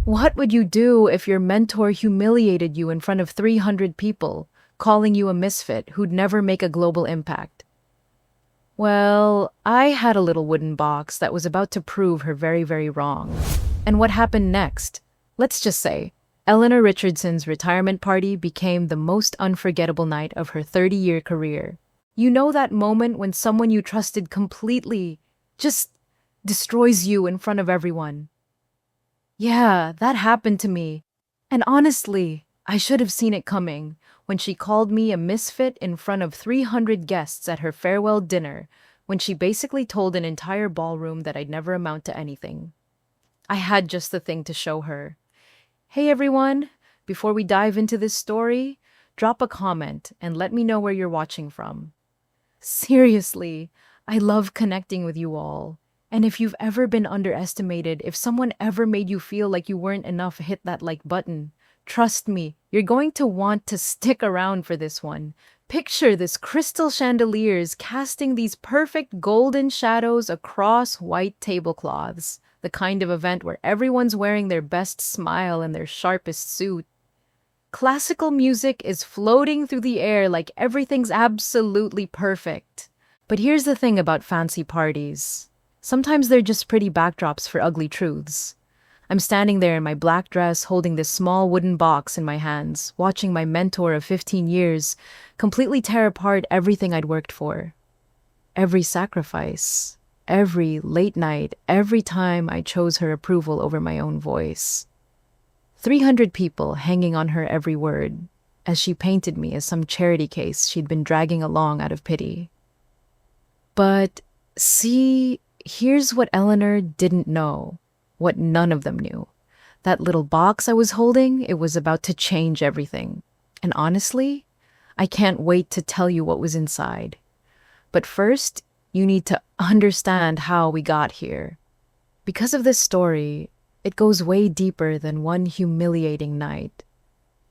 What would you do if your mentor humiliated you in front of 300 people, calling you a misfit who'd never make a global impact? Well, I had a little wooden box that was about to prove her very, very wrong. And what happened next? Let's just say, Eleanor Richardson's retirement party became the most unforgettable night of her 30-year career. You know that moment when someone you trusted completely just destroys you in front of everyone? Yeah, that happened to me. And honestly, I should have seen it coming when she called me a misfit in front of 300 guests at her farewell dinner, when she basically told an entire ballroom that I'd never amount to anything. I had just the thing to show her. Hey everyone, before we dive into this story, drop a comment and let me know where you're watching from. Seriously, I love connecting with you all. And if you've ever been underestimated, if someone ever made you feel like you weren't enough, hit that like button. Trust me, you're going to want to stick around for this one. Picture this crystal chandeliers casting these perfect golden shadows across white tablecloths, the kind of event where everyone's wearing their best smile and their sharpest suit. Classical music is floating through the air like everything's absolutely perfect. But here's the thing about fancy parties. Sometimes they're just pretty backdrops for ugly truths. I'm standing there in my black dress holding this small wooden box in my hands, watching my mentor of 15 years completely tear apart everything I'd worked for. Every sacrifice, every late night, every time I chose her approval over my own voice. 300 people hanging on her every word, as she painted me as some charity case she'd been dragging along out of pity. But see, here's what Eleanor didn't know, what none of them knew. That little box I was holding, it was about to change everything. And honestly, I can't wait to tell you what was inside. But first, you need to understand how we got here. Because of this story, it goes way deeper than one humiliating night.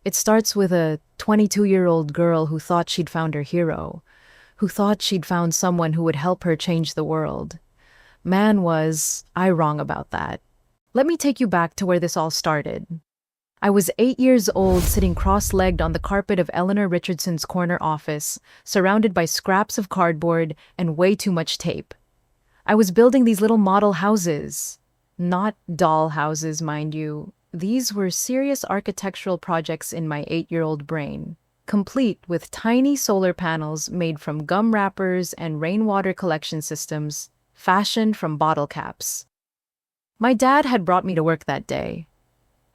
It starts with a 22-year-old girl who thought she'd found her hero, who thought she'd found someone who would help her change the world. Man, was I wrong about that. Let me take you back to where this all started. I was 8 years old, sitting cross-legged on the carpet of Eleanor Richardson's corner office, surrounded by scraps of cardboard and way too much tape. I was building these little model houses. Not doll houses, mind you. These were serious architectural projects in my 8-year-old brain, complete with tiny solar panels made from gum wrappers and rainwater collection systems, fashioned from bottle caps. My dad had brought me to work that day.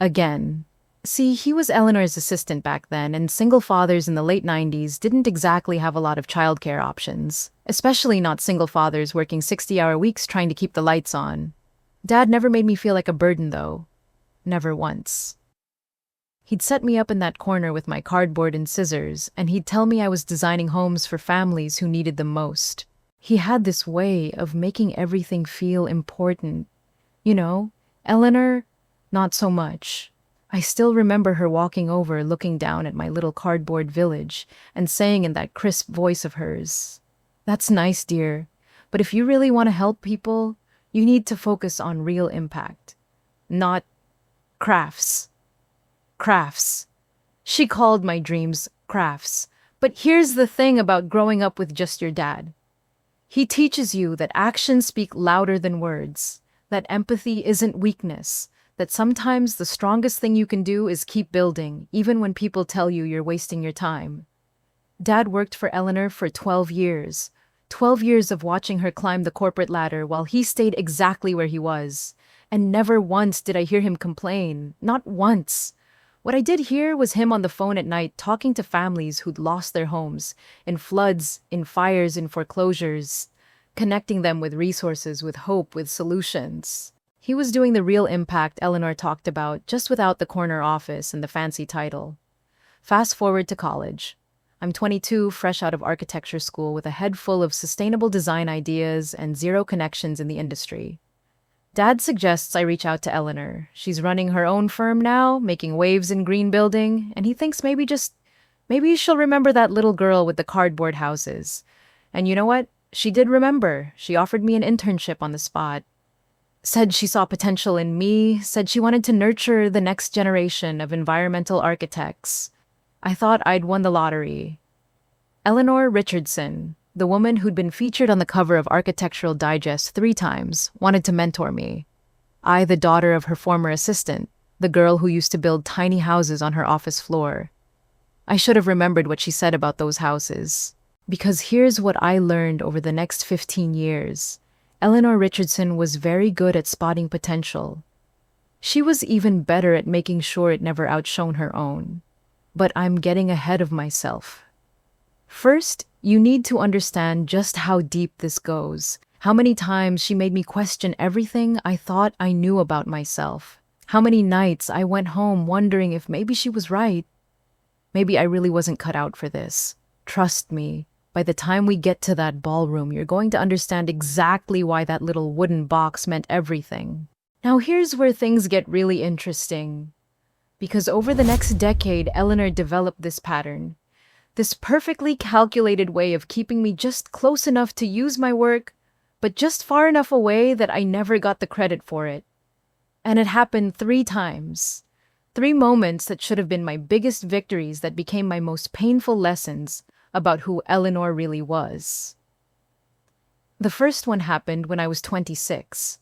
Again. See, he was Eleanor's assistant back then, and single fathers in the late 90s didn't exactly have a lot of childcare options, especially not single fathers working 60-hour weeks trying to keep the lights on. Dad never made me feel like a burden, though. Never once. He'd set me up in that corner with my cardboard and scissors, and he'd tell me I was designing homes for families who needed them most. He had this way of making everything feel important. You know, Eleanor, not so much. I still remember her walking over, looking down at my little cardboard village, and saying in that crisp voice of hers, "That's nice, dear, but if you really want to help people, you need to focus on real impact, not crafts." Crafts. She called my dreams crafts. But here's the thing about growing up with just your dad. He teaches you that actions speak louder than words, that empathy isn't weakness, that sometimes the strongest thing you can do is keep building, even when people tell you you're wasting your time. Dad worked for Eleanor for 12 years. 12 years of watching her climb the corporate ladder while he stayed exactly where he was. And never once did I hear him complain. Not once. What I did hear was him on the phone at night talking to families who'd lost their homes, in floods, in fires, in foreclosures, connecting them with resources, with hope, with solutions. He was doing the real impact Eleanor talked about, just without the corner office and the fancy title. Fast forward to college. I'm 22, fresh out of architecture school with a head full of sustainable design ideas and zero connections in the industry. Dad suggests I reach out to Eleanor. She's running her own firm now, making waves in green building, and he thinks maybe she'll remember that little girl with the cardboard houses. And you know what? She did remember. She offered me an internship on the spot. said she saw potential in me, said she wanted to nurture the next generation of environmental architects. I thought I'd won the lottery. Eleanor Richardson, the woman who'd been featured on the cover of Architectural Digest 3 times, wanted to mentor me. I, the daughter of her former assistant, the girl who used to build tiny houses on her office floor. I should have remembered what she said about those houses. Because here's what I learned over the next 15 years. Eleanor Richardson was very good at spotting potential. She was even better at making sure it never outshone her own. But I'm getting ahead of myself. First, you need to understand just how deep this goes. How many times she made me question everything I thought I knew about myself. How many nights I went home wondering if maybe she was right. Maybe I really wasn't cut out for this. Trust me, by the time we get to that ballroom, you're going to understand exactly why that little wooden box meant everything. Now here's where things get really interesting. Because over the next decade, Eleanor developed this pattern. This perfectly calculated way of keeping me just close enough to use my work, but just far enough away that I never got the credit for it. And it happened 3 times. 3 moments that should have been my biggest victories that became my most painful lessons about who Eleanor really was. The first one happened when I was 26.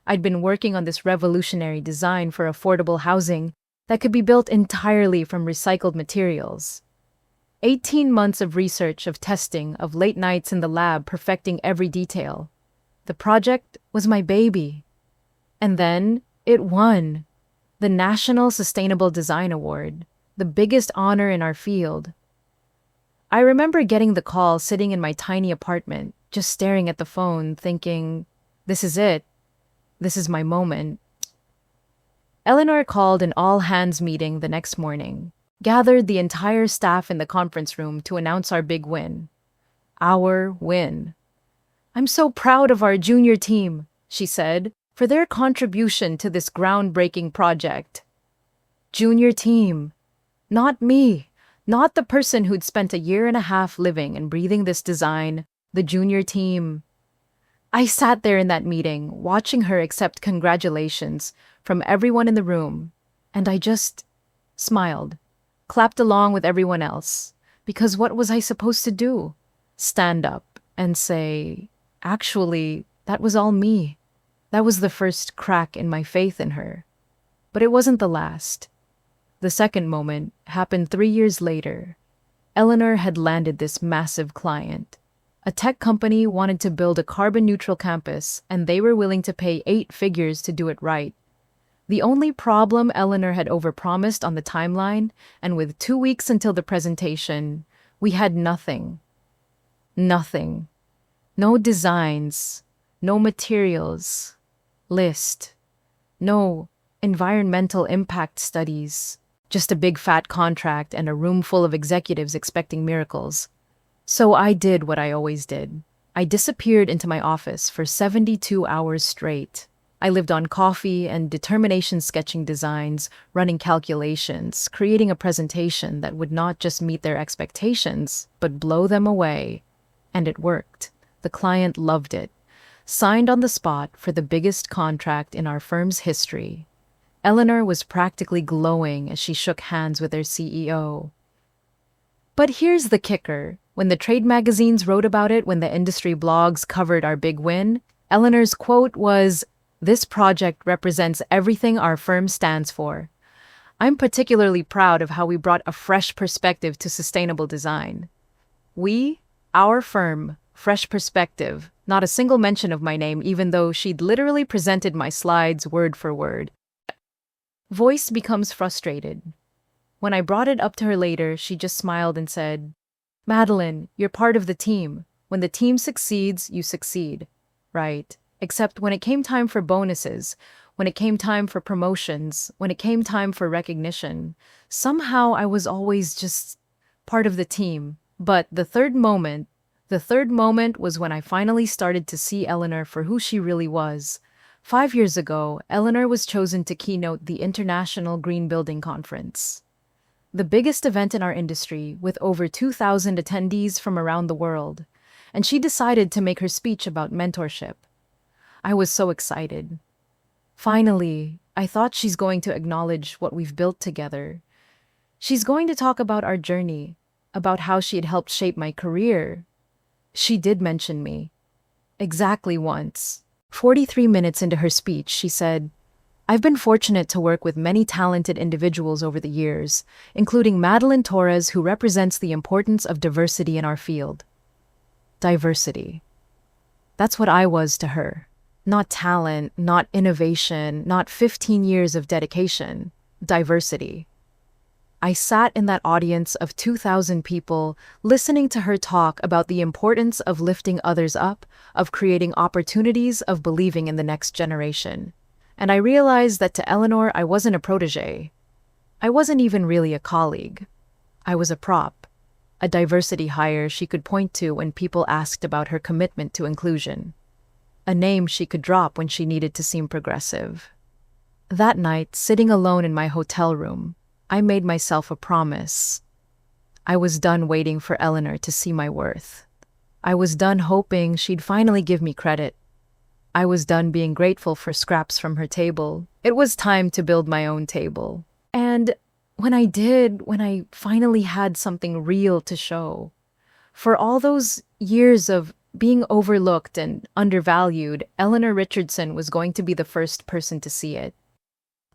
I'd been working on this revolutionary design for affordable housing that could be built entirely from recycled materials. 18 months of research, of testing, of late nights in the lab perfecting every detail. The project was my baby. And then it won the National Sustainable Design Award, the biggest honor in our field. I remember getting the call sitting in my tiny apartment, just staring at the phone, thinking, this is it. This is my moment. Eleanor called an all-hands meeting the next morning, gathered the entire staff in the conference room to announce our big win. Our win. I'm so proud of our junior team, she said, for their contribution to this groundbreaking project. Junior team. Not me. Not the person who'd spent a year and a half living and breathing this design. The junior team. I sat there in that meeting, watching her accept congratulations from everyone in the room, and I just smiled, clapped along with everyone else, because what was I supposed to do? Stand up and say, actually, that was all me. That was the first crack in my faith in her. But it wasn't the last. The second moment happened 3 years later. Eleanor had landed this massive client. A tech company wanted to build a carbon-neutral campus, and they were willing to pay 8 figures to do it right. The only problem Eleanor had overpromised on the timeline, and with 2 weeks until the presentation, we had nothing. Nothing. No designs, no materials, list, no environmental impact studies, just a big fat contract and a room full of executives expecting miracles. So I did what I always did. I disappeared into my office for 72 hours straight. I lived on coffee and determination sketching designs, running calculations, creating a presentation that would not just meet their expectations, but blow them away. And it worked. The client loved it. Signed on the spot for the biggest contract in our firm's history. Eleanor was practically glowing as she shook hands with their CEO. But here's the kicker. When the trade magazines wrote about it, when the industry blogs covered our big win, Eleanor's quote was, "This project represents everything our firm stands for." I'm particularly proud of how we brought a fresh perspective to sustainable design. We, our firm, fresh perspective, not a single mention of my name, even though she'd literally presented my slides word for word. Voice becomes frustrated. When I brought it up to her later, she just smiled and said, "Madeline, you're part of the team. When the team succeeds, you succeed. Right? Except when it came time for bonuses, when it came time for promotions, when it came time for recognition, somehow I was always just part of the team. But the third moment was when I finally started to see Eleanor for who she really was. 5 years ago, Eleanor was chosen to keynote the International Green Building Conference, the biggest event in our industry with over 2,000 attendees from around the world, and she decided to make her speech about mentorship. I was so excited. Finally, I thought she's going to acknowledge what we've built together. She's going to talk about our journey, about how she had helped shape my career. She did mention me. Exactly once. 43 minutes into her speech, she said, I've been fortunate to work with many talented individuals over the years, including Madeline Torres, who represents the importance of diversity in our field. Diversity. That's what I was to her. Not talent, not innovation, not 15 years of dedication. Diversity. I sat in that audience of 2,000 people, listening to her talk about the importance of lifting others up, of creating opportunities, of believing in the next generation. And I realized that to Eleanor, I wasn't a protege. I wasn't even really a colleague. I was a prop, a diversity hire she could point to when people asked about her commitment to inclusion, a name she could drop when she needed to seem progressive. That night, sitting alone in my hotel room, I made myself a promise. I was done waiting for Eleanor to see my worth. I was done hoping she'd finally give me credit. I was done being grateful for scraps from her table. It was time to build my own table. And when I finally had something real to show, for all those years of being overlooked and undervalued, Eleanor Richardson was going to be the first person to see it.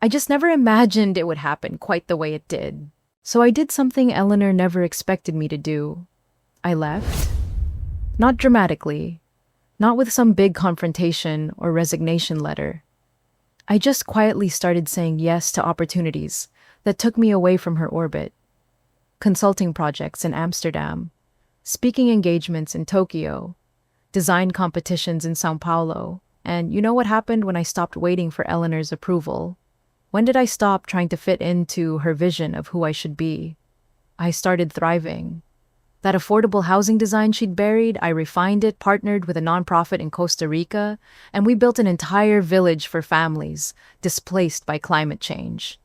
I just never imagined it would happen quite the way it did. So I did something Eleanor never expected me to do. I left. Not dramatically. Not with some big confrontation or resignation letter. I just quietly started saying yes to opportunities that took me away from her orbit. Consulting projects in Amsterdam, speaking engagements in Tokyo, design competitions in Sao Paulo. And you know what happened when I stopped waiting for Eleanor's approval? When did I stop trying to fit into her vision of who I should be? I started thriving. That affordable housing design she'd buried, I refined it, partnered with a nonprofit in Costa Rica, and we built an entire village for families displaced by climate change.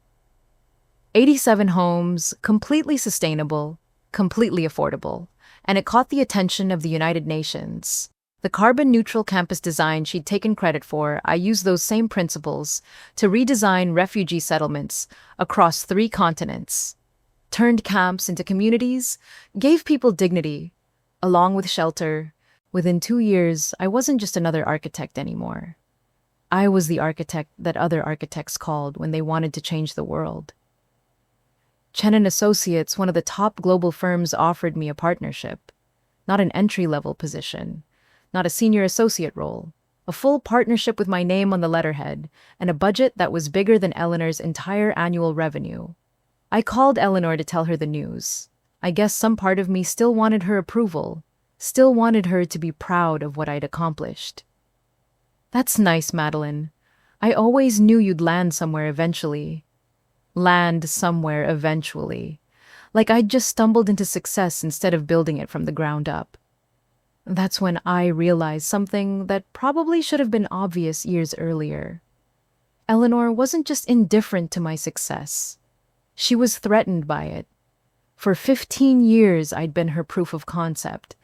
87 homes, completely sustainable, completely affordable, and it caught the attention of the United Nations. The carbon-neutral campus design she'd taken credit for, I used those same principles to redesign refugee settlements across 3 continents, turned camps into communities, gave people dignity, along with shelter. Within 2 years, I wasn't just another architect anymore. I was the architect that other architects called when they wanted to change the world. Chen & Associates, one of the top global firms, offered me a partnership, not an entry-level position, not a senior associate role, a full partnership with my name on the letterhead, and a budget that was bigger than Eleanor's entire annual revenue. I called Eleanor to tell her the news. I guess some part of me still wanted her approval, still wanted her to be proud of what I'd accomplished. That's nice, Madeline. I always knew you'd land somewhere eventually. Land somewhere eventually. Like I'd just stumbled into success instead of building it from the ground up. That's when I realized something that probably should have been obvious years earlier. Eleanor wasn't just indifferent to my success. She was threatened by it. For 15 years, I'd been her proof of concept,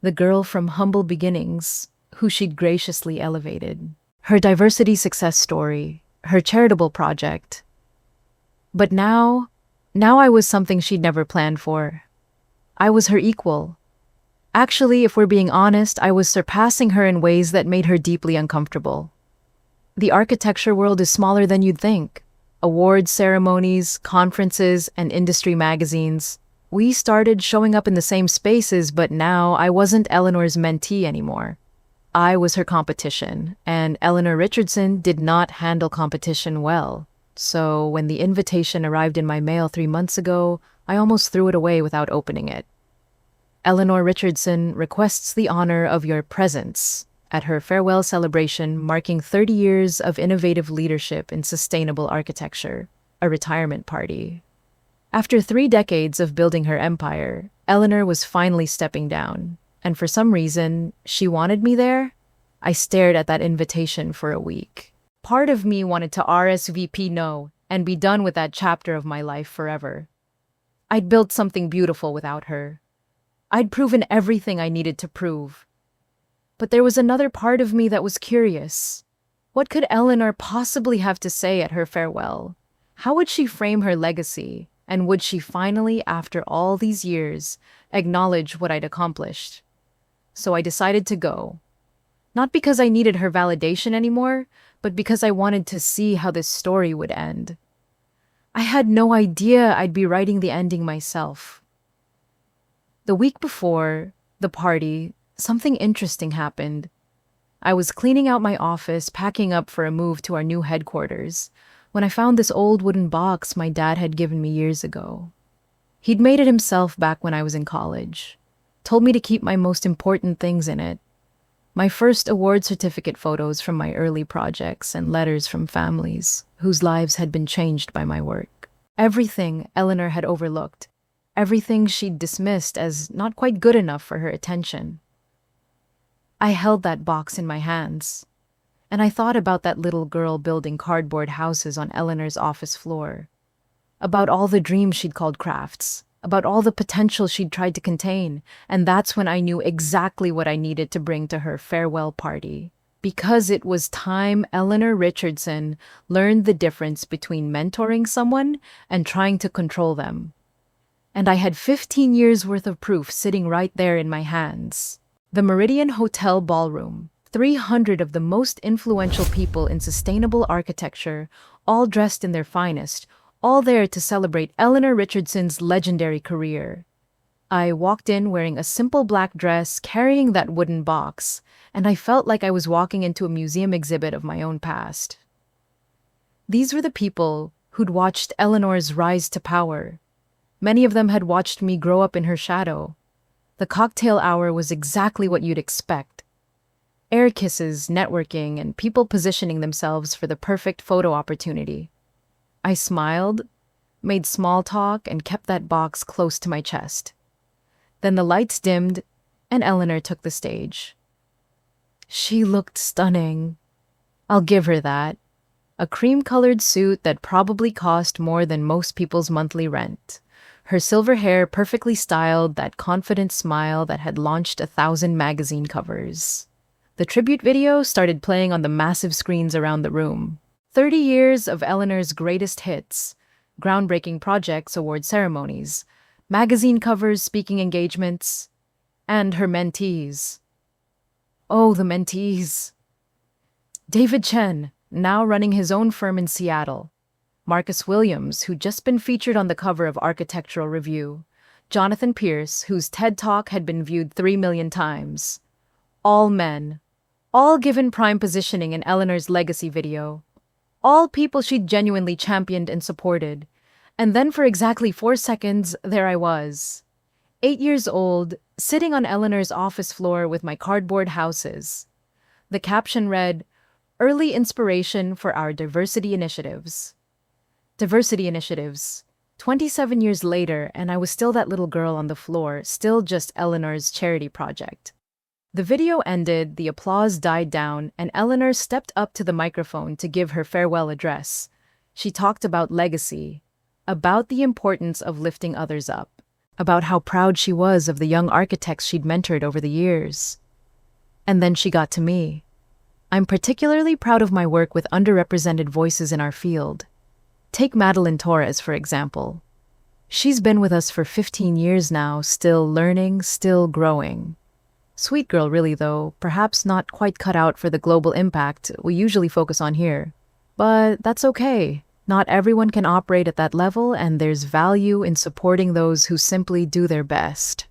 the girl from humble beginnings who she'd graciously elevated, her diversity success story, her charitable project. But now I was something she'd never planned for. I was her equal. Actually, if we're being honest, I was surpassing her in ways that made her deeply uncomfortable. The architecture world is smaller than you'd think. Awards ceremonies, conferences, and industry magazines. We started showing up in the same spaces, but now I wasn't Eleanor's mentee anymore. I was her competition, and Eleanor Richardson did not handle competition well. So when the invitation arrived in my mail 3 months ago, I almost threw it away without opening it. Eleanor Richardson requests the honor of your presence at her farewell celebration marking 30 years of innovative leadership in sustainable architecture, a retirement party. After 3 decades of building her empire, Eleanor was finally stepping down, and for some reason, she wanted me there. I stared at that invitation for a week. Part of me wanted to RSVP no and be done with that chapter of my life forever. I'd built something beautiful without her. I'd proven everything I needed to prove. But there was another part of me that was curious. What could Eleanor possibly have to say at her farewell? How would she frame her legacy? And would she finally, after all these years, acknowledge what I'd accomplished? So I decided to go. Not because I needed her validation anymore, but because I wanted to see how this story would end. I had no idea I'd be writing the ending myself. The week before the party, something interesting happened. I was cleaning out my office, packing up for a move to our new headquarters, when I found this old wooden box my dad had given me years ago. He'd made it himself back when I was in college. Told me to keep my most important things in it. My first award certificate photos from my early projects and letters from families whose lives had been changed by my work. Everything Eleanor had overlooked. Everything she'd dismissed as not quite good enough for her attention. I held that box in my hands, and I thought about that little girl building cardboard houses on Eleanor's office floor, about all the dreams she'd called crafts, about all the potential she'd tried to contain, and that's when I knew exactly what I needed to bring to her farewell party. Because it was time Eleanor Richardson learned the difference between mentoring someone and trying to control them. And I had 15 years worth of proof sitting right there in my hands. The Meridian Hotel Ballroom, 300 of the most influential people in sustainable architecture, all dressed in their finest, all there to celebrate Eleanor Richardson's legendary career. I walked in wearing a simple black dress, carrying that wooden box, and I felt like I was walking into a museum exhibit of my own past. These were the people who'd watched Eleanor's rise to power. Many of them had watched me grow up in her shadow. The cocktail hour was exactly what you'd expect. Air kisses, networking, and people positioning themselves for the perfect photo opportunity. I smiled, made small talk, and kept that box close to my chest. Then the lights dimmed, and Eleanor took the stage. She looked stunning. I'll give her that. A cream-colored suit that probably cost more than most people's monthly rent. Her silver hair perfectly styled, that confident smile that had launched 1,000 magazine covers. The tribute video started playing on the massive screens around the room. 30 years of Eleanor's greatest hits, groundbreaking projects, award ceremonies, magazine covers, speaking engagements, and her mentees. Oh, the mentees. David Chen, now running his own firm in Seattle. Marcus Williams, who'd just been featured on the cover of Architectural Review. Jonathan Pierce, whose TED Talk had been viewed 3 million times. All men. All given prime positioning in Eleanor's legacy video. All people she'd genuinely championed and supported. And then for exactly 4 seconds, there I was. 8 years old, sitting on Eleanor's office floor with my cardboard houses. The caption read, "Early inspiration for our diversity initiatives." Diversity initiatives. 27 years later, and I was still that little girl on the floor, still just Eleanor's charity project. The video ended, the applause died down, and Eleanor stepped up to the microphone to give her farewell address. She talked about legacy, about the importance of lifting others up, about how proud she was of the young architects she'd mentored over the years. And then she got to me. I'm particularly proud of my work with underrepresented voices in our field. Take Madeline Torres, for example. She's been with us for 15 years now, still learning, still growing. Sweet girl, really, though, perhaps not quite cut out for the global impact we usually focus on here. But that's okay. Not everyone can operate at that level, and there's value in supporting those who simply do their best.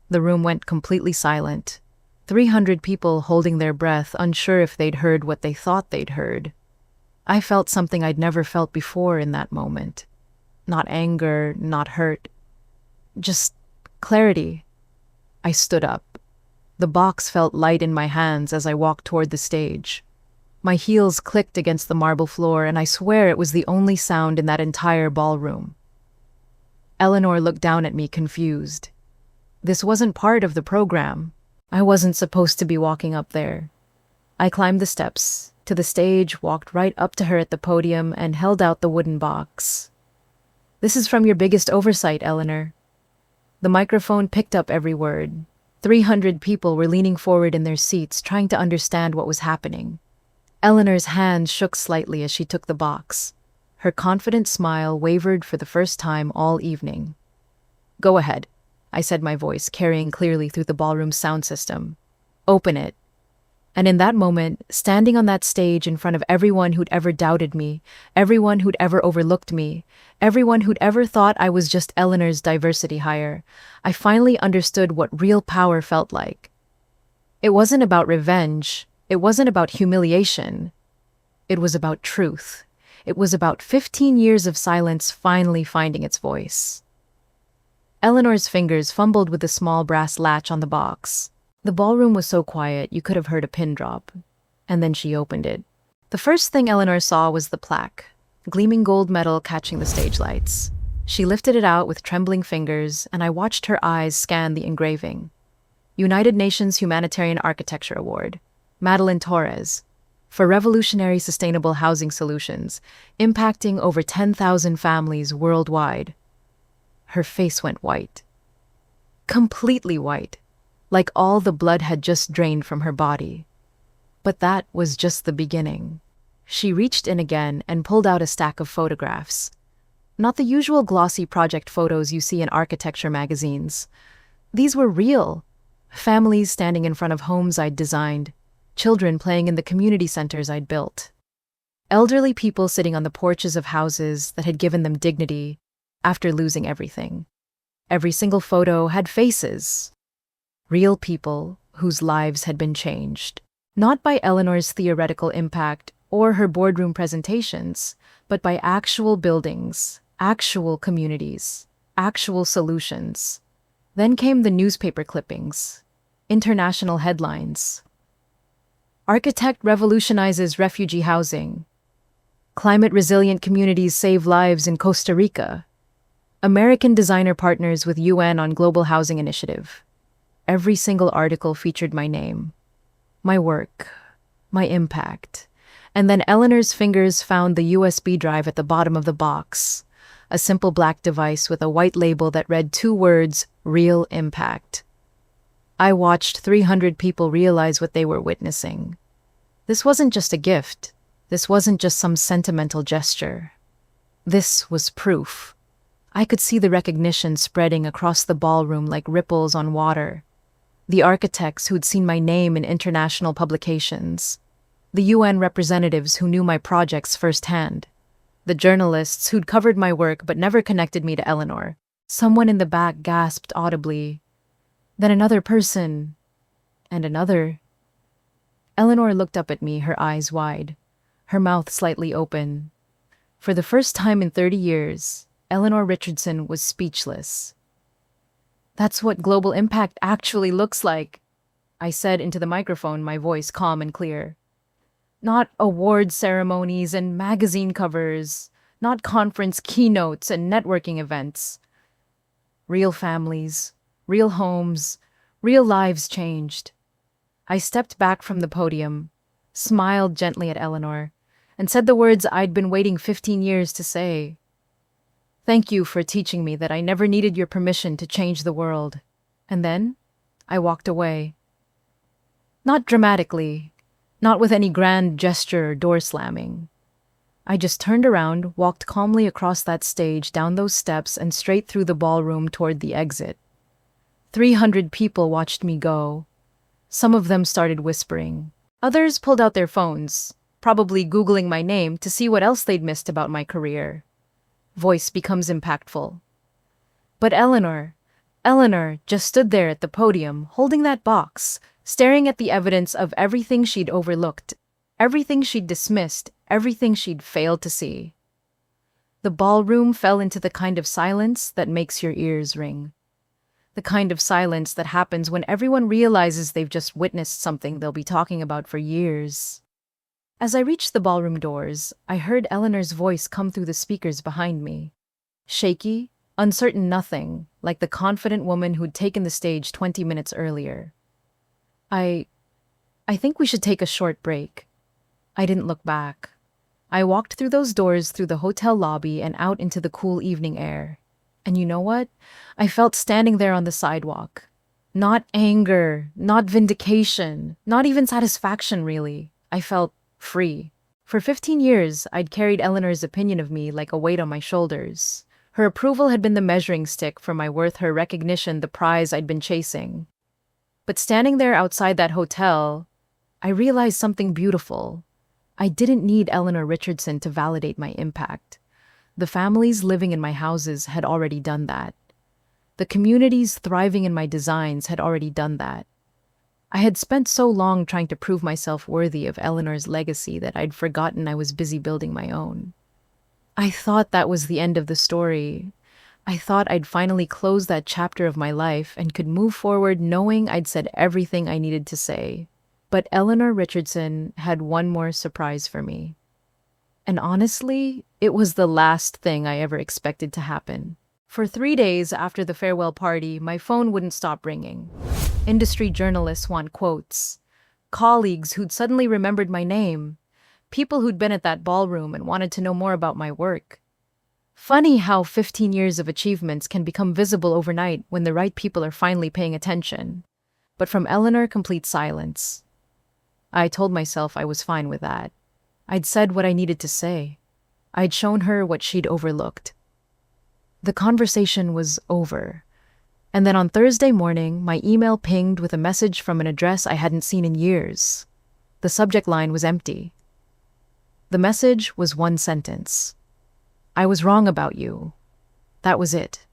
The room went completely silent. 300 people holding their breath, unsure if they'd heard what they thought they'd heard. I felt something I'd never felt before in that moment. Not anger, not hurt. Just clarity. I stood up. The box felt light in my hands as I walked toward the stage. My heels clicked against the marble floor, and I swear it was the only sound in that entire ballroom. Eleanor looked down at me, confused. This wasn't part of the program. I wasn't supposed to be walking up there. I climbed the steps to the stage, walked right up to her at the podium, and held out the wooden box. "This is from your biggest oversight, Eleanor." The microphone picked up every word. 300 people were leaning forward in their seats, trying to understand what was happening. Eleanor's hand shook slightly as she took the box. Her confident smile wavered for the first time all evening. Go ahead, I said, my voice carrying clearly through the ballroom's sound system. Open it. And in that moment, standing on that stage in front of everyone who'd ever doubted me, everyone who'd ever overlooked me, everyone who'd ever thought I was just Eleanor's diversity hire, I finally understood what real power felt like. It wasn't about revenge. It wasn't about humiliation. It was about truth. It was about 15 years of silence finally finding its voice. Eleanor's fingers fumbled with the small brass latch on the box. The ballroom was so quiet you could have heard a pin drop. And then she opened it. The first thing Eleanor saw was the plaque, gleaming gold metal catching the stage lights. She lifted it out with trembling fingers, and I watched her eyes scan the engraving. United Nations Humanitarian Architecture Award, Madeline Torres, for revolutionary sustainable housing solutions, impacting over 10,000 families worldwide. Her face went white. Completely white, like all the blood had just drained from her body. But that was just the beginning. She reached in again and pulled out a stack of photographs. Not the usual glossy project photos you see in architecture magazines. These were real. Families standing in front of homes I'd designed, children playing in the community centers I'd built. Elderly people sitting on the porches of houses that had given them dignity after losing everything. Every single photo had faces. Real people whose lives had been changed. Not by Eleanor's theoretical impact or her boardroom presentations, but by actual buildings, actual communities, actual solutions. Then came the newspaper clippings, international headlines. Architect revolutionizes refugee housing. Climate-resilient communities save lives in Costa Rica. American designer partners with UN on Global Housing Initiative. Every single article featured my name, my work, my impact. And then Eleanor's fingers found the USB drive at the bottom of the box, a simple black device with a white label that read two words, real impact. I watched 300 people realize what they were witnessing. This wasn't just a gift. This wasn't just some sentimental gesture. This was proof. I could see the recognition spreading across the ballroom like ripples on water. The architects who'd seen my name in international publications. The UN representatives who knew my projects firsthand. The journalists who'd covered my work but never connected me to Eleanor. Someone in the back gasped audibly. Then another person. And another. Eleanor looked up at me, her eyes wide, her mouth slightly open. For the first time in 30 years, Eleanor Richardson was speechless. That's what global impact actually looks like, I said into the microphone, my voice calm and clear. Not award ceremonies and magazine covers, not conference keynotes and networking events. Real families, real homes, real lives changed. I stepped back from the podium, smiled gently at Eleanor, and said the words I'd been waiting 15 years to say. Thank you for teaching me that I never needed your permission to change the world. And then, I walked away. Not dramatically, not with any grand gesture or door slamming. I just turned around, walked calmly across that stage, down those steps, and straight through the ballroom toward the exit. 300 people watched me go. Some of them started whispering. Others pulled out their phones, probably Googling my name to see what else they'd missed about my career. Voice becomes impactful. But Eleanor just stood there at the podium, holding that box, staring at the evidence of everything she'd overlooked, everything she'd dismissed, everything she'd failed to see. The ballroom fell into the kind of silence that makes your ears ring. The kind of silence that happens when everyone realizes they've just witnessed something they'll be talking about for years. As I reached the ballroom doors, I heard Eleanor's voice come through the speakers behind me. Shaky, uncertain nothing, like the confident woman who'd taken the stage 20 minutes earlier. I think we should take a short break. I didn't look back. I walked through those doors, through the hotel lobby, and out into the cool evening air. And you know what? I felt standing there on the sidewalk. Not anger, not vindication, not even satisfaction, really. I felt free. For 15 years, I'd carried Eleanor's opinion of me like a weight on my shoulders. Her approval had been the measuring stick for my worth, her recognition the prize I'd been chasing. But standing there outside that hotel, I realized something beautiful. I didn't need Eleanor Richardson to validate my impact. The families living in my houses had already done that. The communities thriving in my designs had already done that. I had spent so long trying to prove myself worthy of Eleanor's legacy that I'd forgotten I was busy building my own. I thought that was the end of the story. I thought I'd finally close that chapter of my life and could move forward knowing I'd said everything I needed to say. But Eleanor Richardson had one more surprise for me. And honestly, it was the last thing I ever expected to happen. For 3 days after the farewell party, my phone wouldn't stop ringing. Industry journalists want quotes. Colleagues who'd suddenly remembered my name. People who'd been at that ballroom and wanted to know more about my work. Funny how 15 years of achievements can become visible overnight when the right people are finally paying attention. But from Eleanor, complete silence. I told myself I was fine with that. I'd said what I needed to say. I'd shown her what she'd overlooked. The conversation was over. And then on Thursday morning, my email pinged with a message from an address I hadn't seen in years. The subject line was empty. The message was one sentence. I was wrong about you. That was it.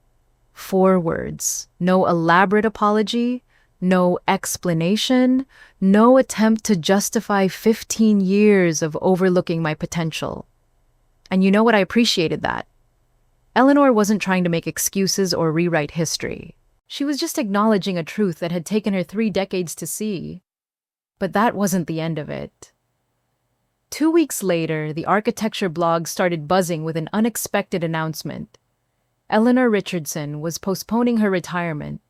4 words. No elaborate apology, no explanation, no attempt to justify 15 years of overlooking my potential. And you know what? I appreciated that. Eleanor wasn't trying to make excuses or rewrite history. She was just acknowledging a truth that had taken her 3 decades to see. But that wasn't the end of it. 2 weeks later, the architecture blog started buzzing with an unexpected announcement. Eleanor Richardson was postponing her retirement.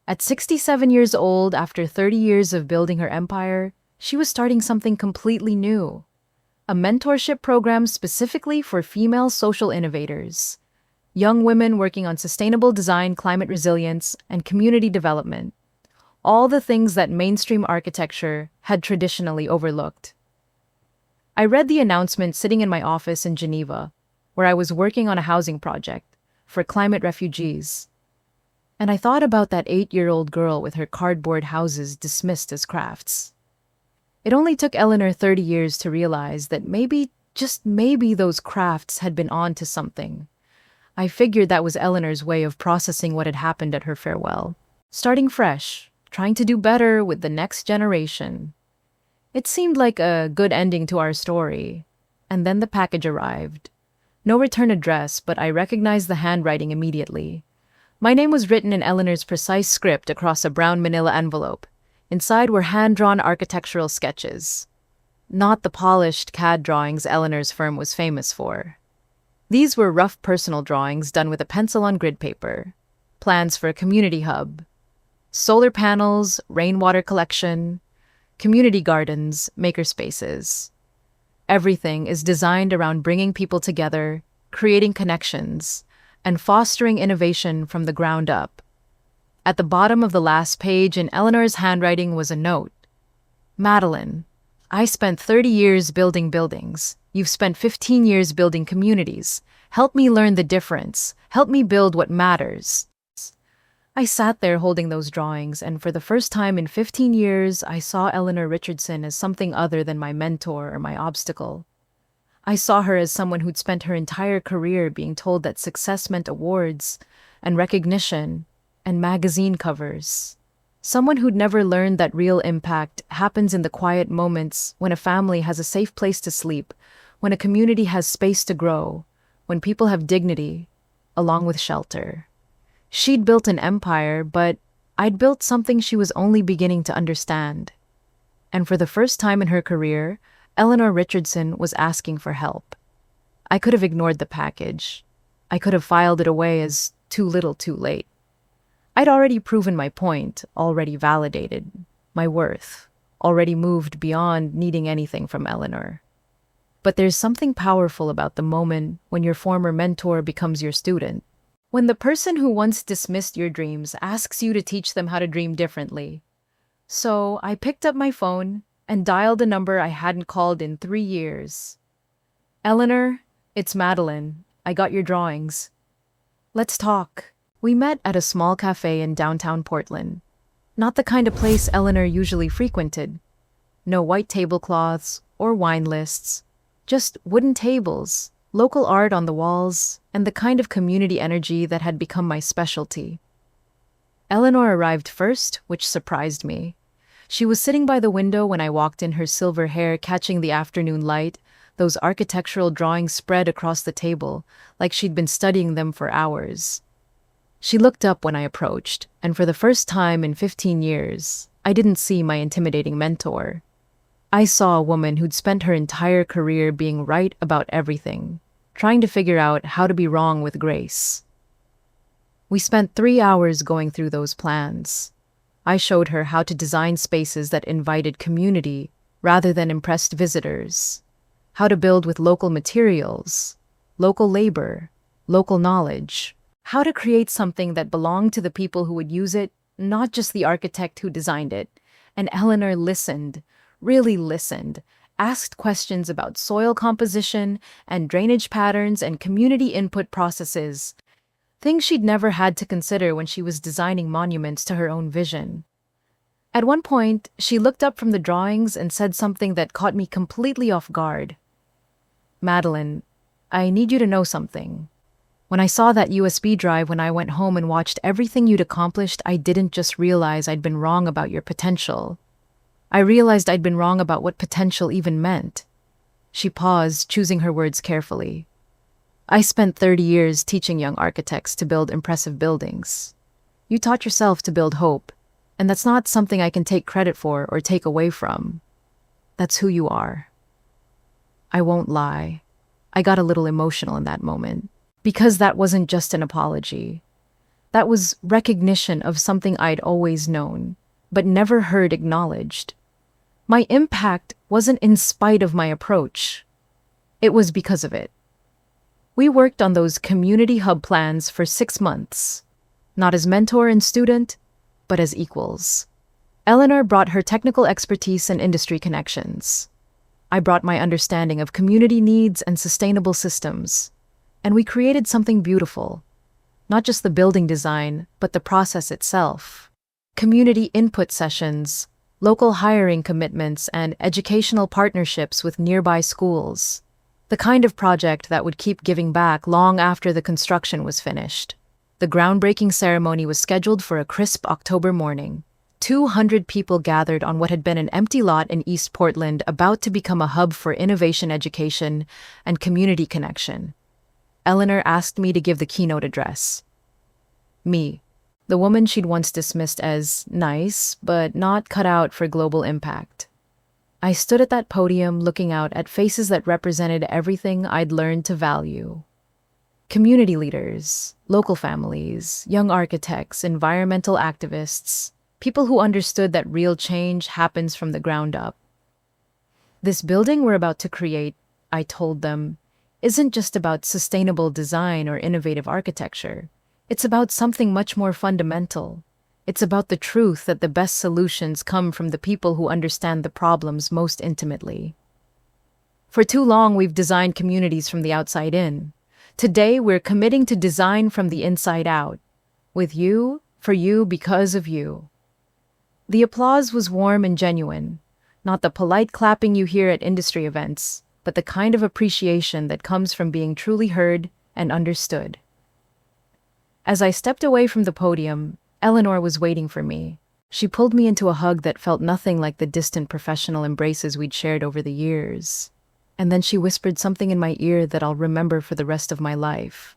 At 67 years old, after 30 years of building her empire, she was starting something completely new. A mentorship program specifically for female social innovators. Young women working on sustainable design, climate resilience, and community development. All the things that mainstream architecture had traditionally overlooked. I read the announcement sitting in my office in Geneva, where I was working on a housing project for climate refugees. And I thought about that 8-year-old girl with her cardboard houses dismissed as crafts. It only took Eleanor 30 years to realize that maybe, just maybe, those crafts had been on to something. I figured that was Eleanor's way of processing what had happened at her farewell. Starting fresh, trying to do better with the next generation. It seemed like a good ending to our story. And then the package arrived. No return address, but I recognized the handwriting immediately. My name was written in Eleanor's precise script across a brown manila envelope. Inside were hand-drawn architectural sketches. Not the polished CAD drawings Eleanor's firm was famous for. These were rough personal drawings done with a pencil on grid paper. Plans for a community hub. Solar panels, rainwater collection, community gardens, makerspaces. Everything is designed around bringing people together, creating connections, and fostering innovation from the ground up. At the bottom of the last page in Eleanor's handwriting was a note. Madeline, I spent 30 years building buildings. You've spent 15 years building communities. Help me learn the difference. Help me build what matters. I sat there holding those drawings, and for the first time in 15 years, I saw Eleanor Richardson as something other than my mentor or my obstacle. I saw her as someone who'd spent her entire career being told that success meant awards and recognition and magazine covers. Someone who'd never learned that real impact happens in the quiet moments when a family has a safe place to sleep, when a community has space to grow, when people have dignity, along with shelter. She'd built an empire, but I'd built something she was only beginning to understand. And for the first time in her career, Eleanor Richardson was asking for help. I could have ignored the package. I could have filed it away as too little too late. I'd already proven my point, already validated my worth, already moved beyond needing anything from Eleanor. But there's something powerful about the moment when your former mentor becomes your student. When the person who once dismissed your dreams asks you to teach them how to dream differently. So I picked up my phone and dialed a number I hadn't called in 3 years. Eleanor, it's Madeline. I got your drawings. Let's talk. We met at a small cafe in downtown Portland. Not the kind of place Eleanor usually frequented. No white tablecloths or wine lists, just wooden tables, local art on the walls, and the kind of community energy that had become my specialty. Eleanor arrived first, which surprised me. She was sitting by the window when I walked in, her silver hair catching the afternoon light, those architectural drawings spread across the table, like she'd been studying them for hours. She looked up when I approached, and for the first time in 15 years, I didn't see my intimidating mentor. I saw a woman who'd spent her entire career being right about everything, trying to figure out how to be wrong with grace. We spent 3 hours going through those plans. I showed her how to design spaces that invited community rather than impressed visitors, how to build with local materials, local labor, local knowledge, how to create something that belonged to the people who would use it, not just the architect who designed it. And Eleanor listened, really listened, asked questions about soil composition and drainage patterns and community input processes, things she'd never had to consider when she was designing monuments to her own vision. At one point, she looked up from the drawings and said something that caught me completely off guard. Madeline, I need you to know something. When I saw that USB drive when I went home and watched everything you'd accomplished, I didn't just realize I'd been wrong about your potential. I realized I'd been wrong about what potential even meant. She paused, choosing her words carefully. I spent 30 years teaching young architects to build impressive buildings. You taught yourself to build hope, and that's not something I can take credit for or take away from. That's who you are. I won't lie. I got a little emotional in that moment, because that wasn't just an apology. That was recognition of something I'd always known, but never heard acknowledged. My impact wasn't in spite of my approach. It was because of it. We worked on those community hub plans for 6 months, not as mentor and student, but as equals. Eleanor brought her technical expertise and industry connections. I brought my understanding of community needs and sustainable systems, and we created something beautiful. Not just the building design, but the process itself. Community input sessions, local hiring commitments, and educational partnerships with nearby schools. The kind of project that would keep giving back long after the construction was finished. The groundbreaking ceremony was scheduled for a crisp October morning. 200 people gathered on what had been an empty lot in East Portland, about to become a hub for innovation education and community connection. Eleanor asked me to give the keynote address. Me, the woman she'd once dismissed as nice, but not cut out for global impact. I stood at that podium looking out at faces that represented everything I'd learned to value. Community leaders, local families, young architects, environmental activists, people who understood that real change happens from the ground up. This building we're about to create, I told them, isn't just about sustainable design or innovative architecture. It's about something much more fundamental. It's about the truth that the best solutions come from the people who understand the problems most intimately. For too long, we've designed communities from the outside in. Today, we're committing to design from the inside out. With you, for you, because of you. The applause was warm and genuine, not the polite clapping you hear at industry events, but the kind of appreciation that comes from being truly heard and understood. As I stepped away from the podium, Eleanor was waiting for me. She pulled me into a hug that felt nothing like the distant professional embraces we'd shared over the years. And then she whispered something in my ear that I'll remember for the rest of my life.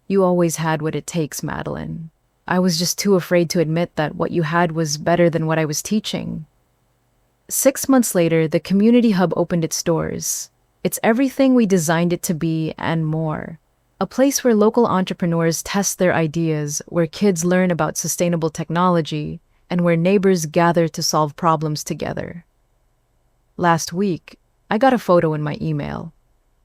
You always had what it takes, Madeline. I was just too afraid to admit that what you had was better than what I was teaching. 6 months later, the community hub opened its doors. It's everything we designed it to be and more. A place where local entrepreneurs test their ideas, where kids learn about sustainable technology, and where neighbors gather to solve problems together. Last week, I got a photo in my email.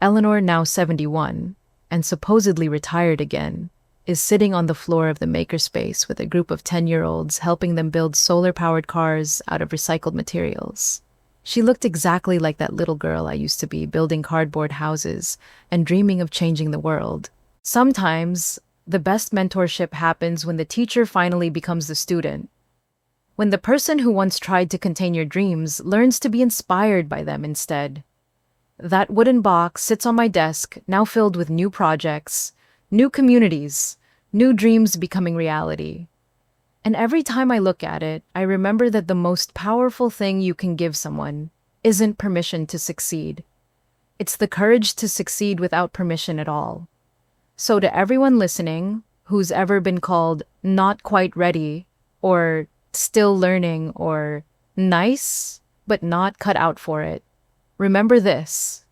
Eleanor, now 71, and supposedly retired again, is sitting on the floor of the makerspace with a group of 10-year-olds helping them build solar-powered cars out of recycled materials. She looked exactly like that little girl I used to be, building cardboard houses and dreaming of changing the world. Sometimes, the best mentorship happens when the teacher finally becomes the student. When the person who once tried to contain your dreams learns to be inspired by them instead. That wooden box sits on my desk, now filled with new projects, new communities, new dreams becoming reality. And every time I look at it, I remember that the most powerful thing you can give someone isn't permission to succeed. It's the courage to succeed without permission at all. So, to everyone listening who's ever been called not quite ready, or still learning, or nice, but not cut out for it, remember this: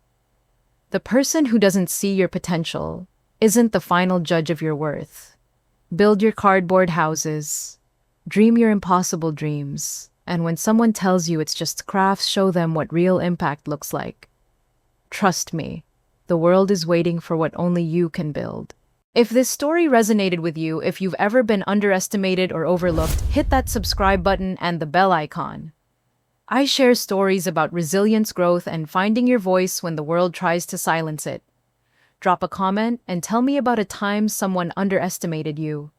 the person who doesn't see your potential isn't the final judge of your worth. Build your cardboard houses, dream your impossible dreams, and when someone tells you it's just crafts, show them what real impact looks like. Trust me, the world is waiting for what only you can build. If this story resonated with you, if you've ever been underestimated or overlooked, hit that subscribe button and the bell icon. I share stories about resilience, growth, and finding your voice when the world tries to silence it. Drop a comment and tell me about a time someone underestimated you.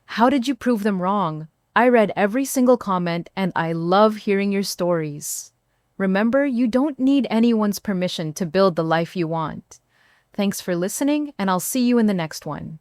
How did you prove them wrong? I read every single comment and I love hearing your stories. Remember, you don't need anyone's permission to build the life you want. Thanks for listening, and I'll see you in the next one.